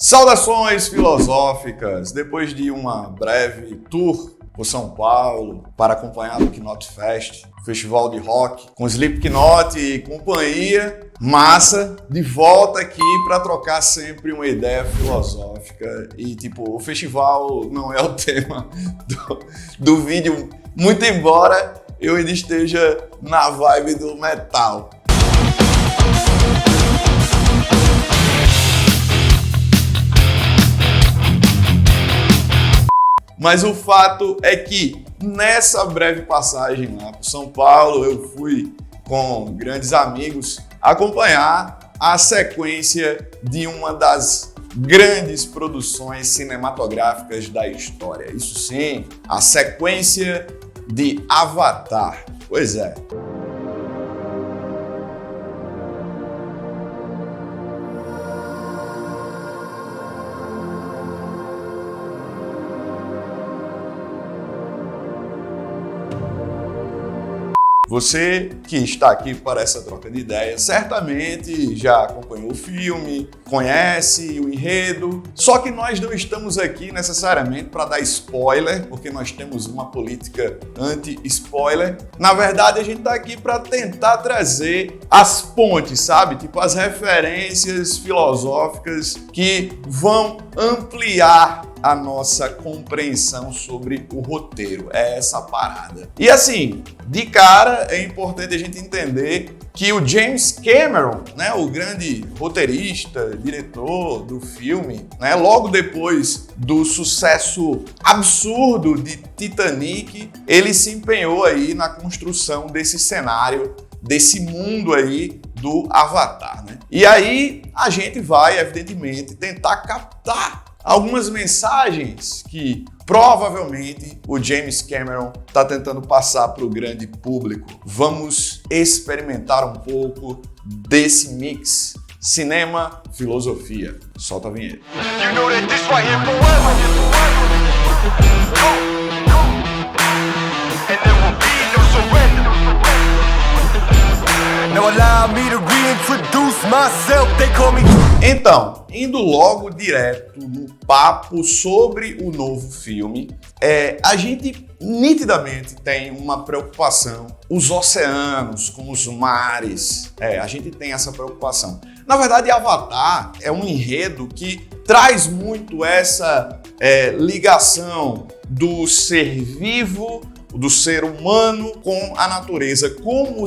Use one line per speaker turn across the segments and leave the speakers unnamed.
Saudações filosóficas! Depois de uma breve tour por São Paulo para acompanhar o Knot Fest, festival de rock, com Slipknot e companhia, massa, de volta aqui para trocar sempre uma ideia filosófica. E o festival não é o tema do vídeo, muito embora eu ainda esteja na vibe do metal. Mas o fato é que nessa breve passagem lá para São Paulo, eu fui com grandes amigos acompanhar a sequência de uma das grandes produções cinematográficas da história. Isso sim, a sequência de Avatar. Pois é. Você que está aqui para essa troca de ideias certamente já acompanhou o filme, conhece o enredo, só que nós não estamos aqui necessariamente para dar spoiler, porque nós temos uma política anti-spoiler. Na verdade, a gente está aqui para tentar trazer as pontes, sabe? As referências filosóficas que vão ampliar a nossa compreensão sobre o roteiro. É essa parada. E assim, de cara, é importante a gente entender que o James Cameron, o grande roteirista, diretor do filme, logo depois do sucesso absurdo de Titanic, ele se empenhou aí na construção desse cenário, desse mundo aí do Avatar, E aí a gente vai, evidentemente, tentar captar algumas mensagens que provavelmente o James Cameron está tentando passar para o grande público. Vamos experimentar um pouco desse mix cinema, filosofia. Solta a vinheta. Então, indo logo direto no papo sobre o novo filme, a gente nitidamente tem uma preocupação. Os oceanos, com os mares, a gente tem essa preocupação. Na verdade, Avatar é um enredo que traz muito essa ligação do ser vivo, do ser humano com a natureza, como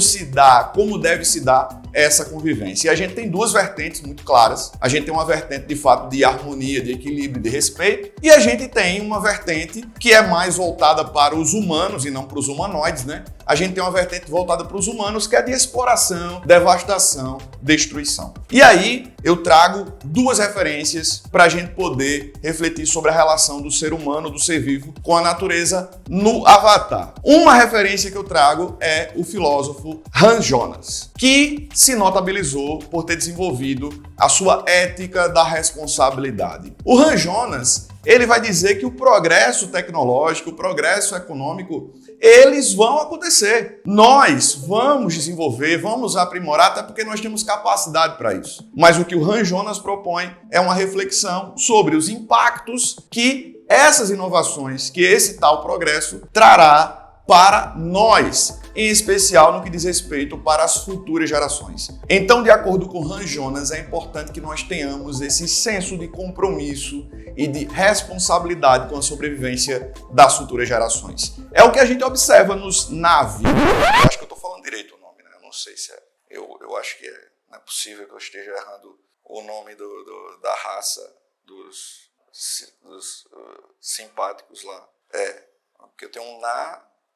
deve se dar essa convivência. E a gente tem duas vertentes muito claras. A gente tem uma vertente, de fato, de harmonia, de equilíbrio, de respeito, e a gente tem uma vertente que é mais voltada para os humanos e não para os humanoides, A gente tem uma vertente voltada para os humanos, que é de exploração, devastação, destruição. E aí eu trago duas referências para a gente poder refletir sobre a relação do ser humano, do ser vivo, com a natureza no Avatar. Uma referência que eu trago é o filósofo Hans Jonas, que se notabilizou por ter desenvolvido a sua ética da responsabilidade. O Hans Jonas, ele vai dizer que o progresso tecnológico, o progresso econômico, eles vão acontecer. Nós vamos desenvolver, vamos aprimorar, até porque nós temos capacidade para isso. Mas o que o Hans Jonas propõe é uma reflexão sobre os impactos que essas inovações, que esse tal progresso trará para nós, em especial no que diz respeito para as futuras gerações. Então, de acordo com Hans Jonas, é importante que nós tenhamos esse senso de compromisso e de responsabilidade com a sobrevivência das futuras gerações. É o que a gente observa nos Na'vi. Eu acho que eu estou falando direito o nome, Eu não sei se é. Eu acho que não é possível que eu esteja errando o nome da raça dos simpáticos lá. Porque eu tenho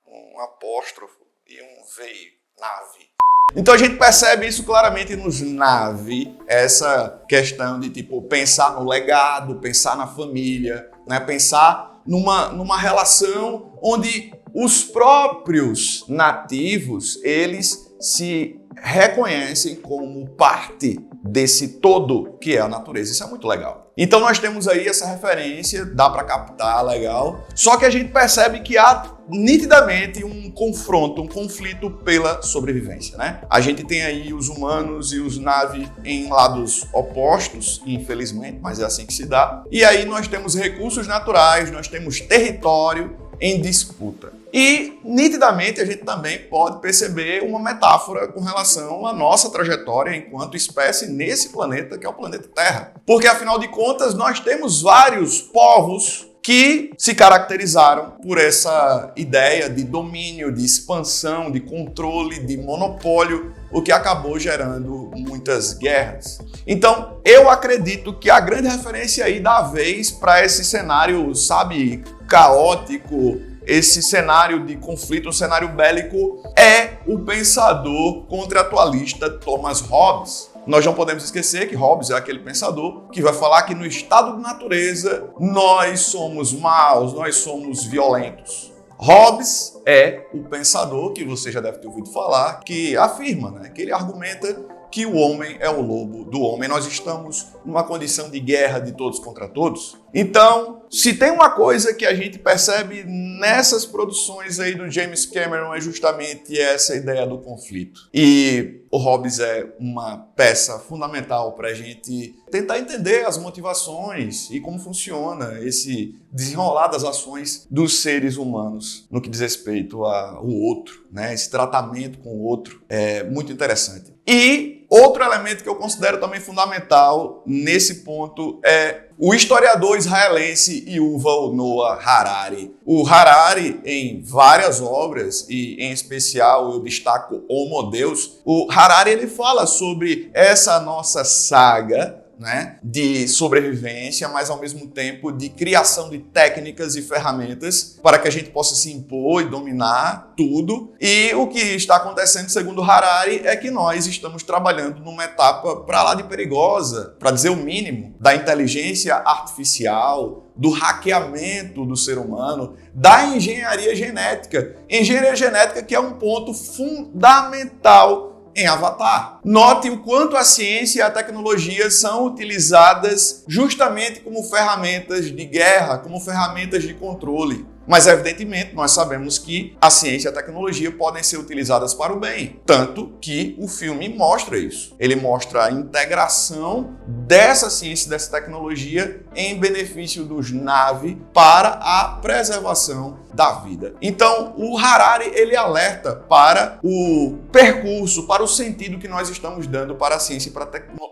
um apóstrofo e um VI, Na'vi. Então a gente percebe isso claramente nos Na'vi, essa questão de pensar no legado, pensar na família, pensar numa relação onde os próprios nativos, eles se reconhecem como parte desse todo que é a natureza. Isso é muito legal. Então nós temos aí essa referência, dá para captar, legal. Só que a gente percebe que há nitidamente um confronto, um conflito pela sobrevivência, né? A gente tem aí os humanos e os Na'vi em lados opostos, infelizmente, mas é assim que se dá. E aí nós temos recursos naturais, nós temos território em disputa. E, nitidamente, a gente também pode perceber uma metáfora com relação à nossa trajetória enquanto espécie nesse planeta, que é o planeta Terra. Porque, afinal de contas, nós temos vários povos que se caracterizaram por essa ideia de domínio, de expansão, de controle, de monopólio, o que acabou gerando muitas guerras. Então, eu acredito que a grande referência aí da vez para esse cenário, sabe, caótico, esse cenário de conflito, um cenário bélico, é o pensador contratualista Thomas Hobbes. Nós não podemos esquecer que Hobbes é aquele pensador que vai falar que no estado de natureza nós somos maus, nós somos violentos. Hobbes é o pensador que você já deve ter ouvido falar, que afirma, né, que ele argumenta que o homem é o lobo do homem. Nós estamos numa condição de guerra de todos contra todos. Então, se tem uma coisa que a gente percebe nessas produções aí do James Cameron é justamente essa ideia do conflito. E o Hobbes é uma peça fundamental para a gente tentar entender as motivações e como funciona esse desenrolar das ações dos seres humanos no que diz respeito ao outro, né? Esse tratamento com o outro é muito interessante. E outro elemento que eu considero também fundamental nesse ponto é o historiador israelense Yuval Noah Harari. O Harari, em várias obras, e em especial eu destaco Homo Deus, o Harari ele fala sobre essa nossa saga, né, de sobrevivência, mas ao mesmo tempo de criação de técnicas e ferramentas para que a gente possa se impor e dominar tudo. E o que está acontecendo, segundo Harari, é que nós estamos trabalhando numa etapa para lá de perigosa, para dizer o mínimo, da inteligência artificial, do hackeamento do ser humano, da engenharia genética. Engenharia genética que é um ponto fundamental em Avatar. Note o quanto a ciência e a tecnologia são utilizadas justamente como ferramentas de guerra, como ferramentas de controle. Mas, evidentemente, nós sabemos que a ciência e a tecnologia podem ser utilizadas para o bem. Tanto que o filme mostra isso. Ele mostra a integração dessa ciência e dessa tecnologia em benefício dos Na'vi para a preservação da vida. Então, o Harari, ele alerta para o percurso, para o sentido que nós estamos dando para a ciência e para a tecnologia.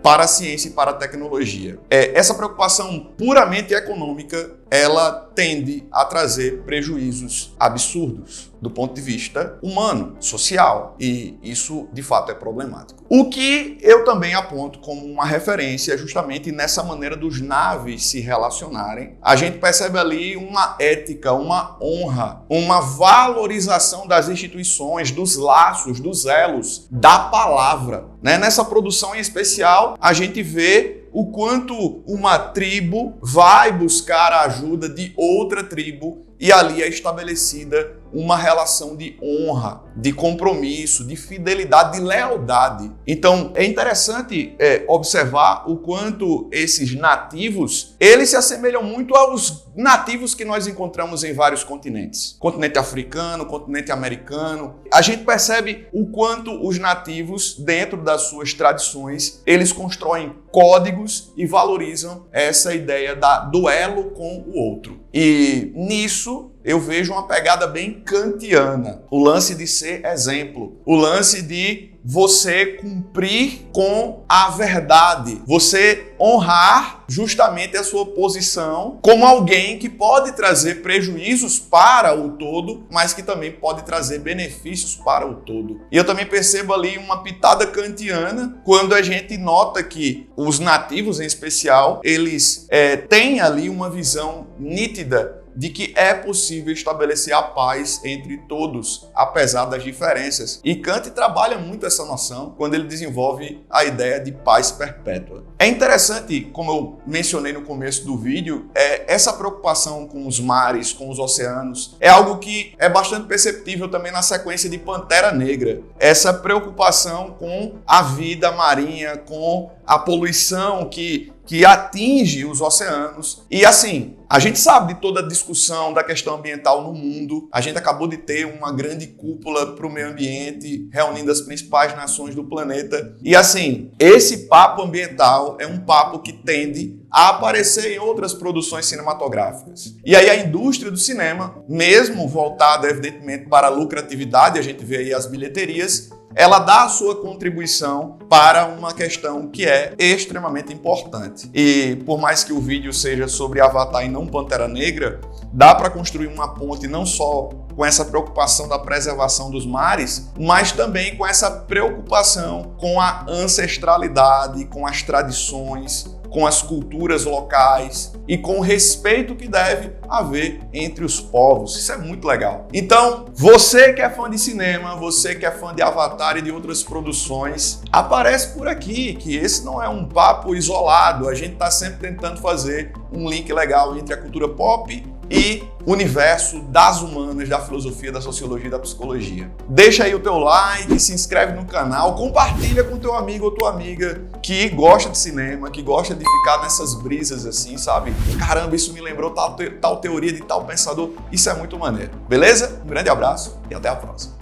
Para a ciência e para a tecnologia. Essa preocupação puramente econômica, ela tende a trazer prejuízos absurdos do ponto de vista humano, social, e isso de fato é problemático. O que eu também aponto como uma referência justamente nessa maneira dos Na'vi se relacionarem. A gente percebe ali uma ética, uma honra, uma valorização das instituições, dos laços, dos elos, da palavra, né? Nessa produção em especial, a gente vê o quanto uma tribo vai buscar a ajuda de outra tribo e ali é estabelecida uma relação de honra, de compromisso, de fidelidade, de lealdade. Então, é interessante observar o quanto esses nativos, eles se assemelham muito aos nativos que nós encontramos em vários continentes. Continente africano, continente americano. A gente percebe o quanto os nativos, dentro das suas tradições, eles constroem códigos e valorizam essa ideia da duelo com o outro. E nisso eu vejo uma pegada bem kantiana. O lance de ser exemplo, o lance de você cumprir com a verdade, você honrar justamente a sua posição como alguém que pode trazer prejuízos para o todo, mas que também pode trazer benefícios para o todo. E eu também percebo ali uma pitada kantiana quando a gente nota que os nativos, em especial, eles têm ali uma visão nítida de que é possível estabelecer a paz entre todos, apesar das diferenças. E Kant trabalha muito essa noção quando ele desenvolve a ideia de paz perpétua. É interessante, como eu mencionei no começo do vídeo, essa preocupação com os mares, com os oceanos, é algo que é bastante perceptível também na sequência de Pantera Negra. Essa preocupação com a vida marinha, com a poluição que atinge os oceanos. E assim, a gente sabe de toda a discussão da questão ambiental no mundo. A gente acabou de ter uma grande cúpula para o meio ambiente, reunindo as principais nações do planeta. E assim, esse papo ambiental é um papo que tende a aparecer em outras produções cinematográficas. E aí a indústria do cinema, mesmo voltada evidentemente para a lucratividade, a gente vê aí as bilheterias, ela dá a sua contribuição para uma questão que é extremamente importante. E por mais que o vídeo seja sobre Avatar e não Pantera Negra, dá para construir uma ponte não só com essa preocupação da preservação dos mares, mas também com essa preocupação com a ancestralidade, com as tradições, com as culturas locais e com o respeito que deve haver entre os povos. Isso é muito legal. Então, você que é fã de cinema, você que é fã de Avatar e de outras produções, aparece por aqui, que esse não é um papo isolado. A gente está sempre tentando fazer um link legal entre a cultura pop e o universo das humanas, da filosofia, da sociologia e da psicologia. Deixa aí o teu like, se inscreve no canal, compartilha com teu amigo ou tua amiga que gosta de cinema, que gosta de ficar nessas brisas assim, sabe? Caramba, isso me lembrou tal teoria de tal pensador. Isso é muito maneiro. Beleza? Um grande abraço e até a próxima.